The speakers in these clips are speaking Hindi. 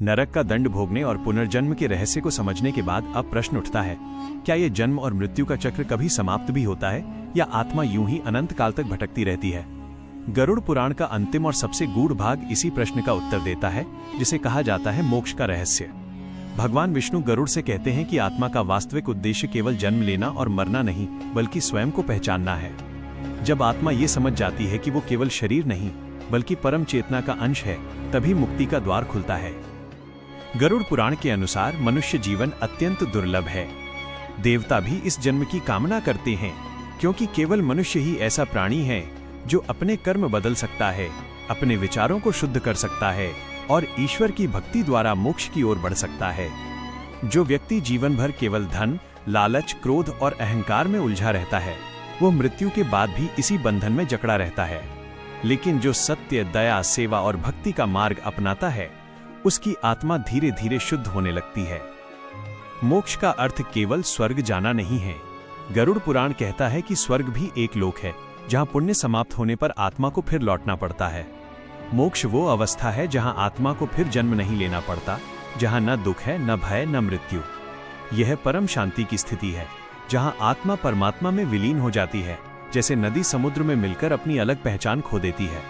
नरक का दंड भोगने और पुनर्जन्म के रहस्य को समझने के बाद अब प्रश्न उठता है, क्या ये जन्म और मृत्यु का चक्र कभी समाप्त भी होता है या आत्मा यूं ही अनंत काल तक भटकती रहती है? गरुड़ पुराण का अंतिम और सबसे गूढ़ भाग इसी प्रश्न का उत्तर देता है, जिसे कहा जाता है मोक्ष का रहस्य। भगवान विष्णु गरुड़ से कहते हैं कि आत्मा का वास्तविक उद्देश्य केवल जन्म लेना और मरना नहीं, बल्कि स्वयं को पहचानना है। जब आत्मा ये समझ जाती है कि वो केवल शरीर नहीं बल्कि परम चेतना का अंश है, तभी मुक्ति का द्वार खुलता है। गरुड़ पुराण के अनुसार मनुष्य जीवन अत्यंत दुर्लभ है। देवता भी इस जन्म की कामना करते हैं, क्योंकि केवल मनुष्य ही ऐसा प्राणी है जो अपने कर्म बदल सकता है, अपने विचारों को शुद्ध कर सकता है और ईश्वर की भक्ति द्वारा मोक्ष की ओर बढ़ सकता है। जो व्यक्ति जीवन भर केवल धन, लालच, क्रोध और अहंकार में उलझा रहता है, वो मृत्यु के बाद भी इसी बंधन में जकड़ा रहता है। लेकिन जो सत्य, दया, सेवा और भक्ति का मार्ग अपनाता है, उसकी आत्मा धीरे धीरे शुद्ध होने लगती है। मोक्ष का अर्थ केवल स्वर्ग जाना नहीं है। गरुड़ पुराण कहता है कि स्वर्ग भी एक लोक है, जहां पुण्य समाप्त होने पर आत्मा को फिर लौटना पड़ता है। मोक्ष वो अवस्था है जहां आत्मा को फिर जन्म नहीं लेना पड़ता, जहां न दुख है, न भय, न मृत्यु। यह परम शांति की स्थिति है, जहां आत्मा परमात्मा में विलीन हो जाती है, जैसे नदी समुद्र में मिलकर अपनी अलग पहचान खो देती है।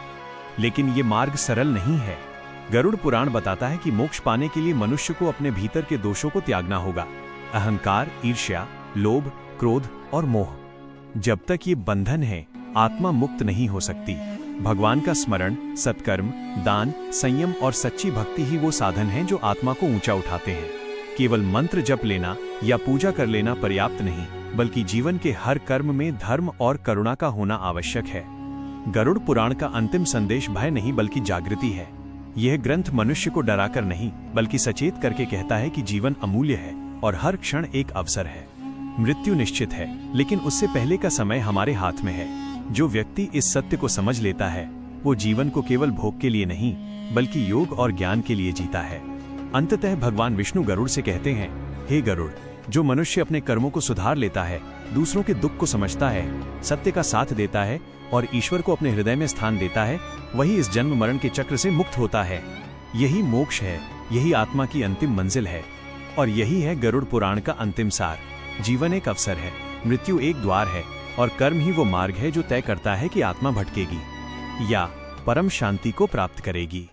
लेकिन ये मार्ग सरल नहीं है। गरुड़ पुराण बताता है कि मोक्ष पाने के लिए मनुष्य को अपने भीतर के दोषों को त्यागना होगा, अहंकार, ईर्ष्या, लोभ, क्रोध और मोह। जब तक ये बंधन है, आत्मा मुक्त नहीं हो सकती। भगवान का स्मरण, सत्कर्म, दान, संयम और सच्ची भक्ति ही वो साधन हैं जो आत्मा को ऊंचा उठाते हैं। केवल मंत्र जप लेना या पूजा कर लेना पर्याप्त नहीं, बल्कि जीवन के हर कर्म में धर्म और करुणा का होना आवश्यक है। गरुड़ पुराण का अंतिम संदेश भय नहीं बल्कि जागृति है। यह ग्रंथ मनुष्य को डराकर नहीं बल्कि सचेत करके कहता है कि जीवन अमूल्य है और हर क्षण एक अवसर है। मृत्यु निश्चित है, लेकिन उससे पहले का समय हमारे हाथ में है। जो व्यक्ति इस सत्य को समझ लेता है, वो जीवन को केवल भोग के लिए नहीं बल्कि योग और ज्ञान के लिए जीता है। अंततः भगवान विष्णु गरुड़ से कहते हैं, हे गरुड़, जो मनुष्य अपने कर्मों को सुधार लेता है, दूसरों के दुख को समझता है, सत्य का साथ देता है और ईश्वर को अपने हृदय में स्थान देता है, वही इस जन्म मरण के चक्र से मुक्त होता है। यही मोक्ष है, यही आत्मा की अंतिम मंजिल है और यही है गरुड़ पुराण का अंतिम सार। जीवन एक अवसर है, मृत्यु एक द्वार है और कर्म ही वो मार्ग है जो तय करता है कि आत्मा भटकेगी या परम शांति को प्राप्त करेगी।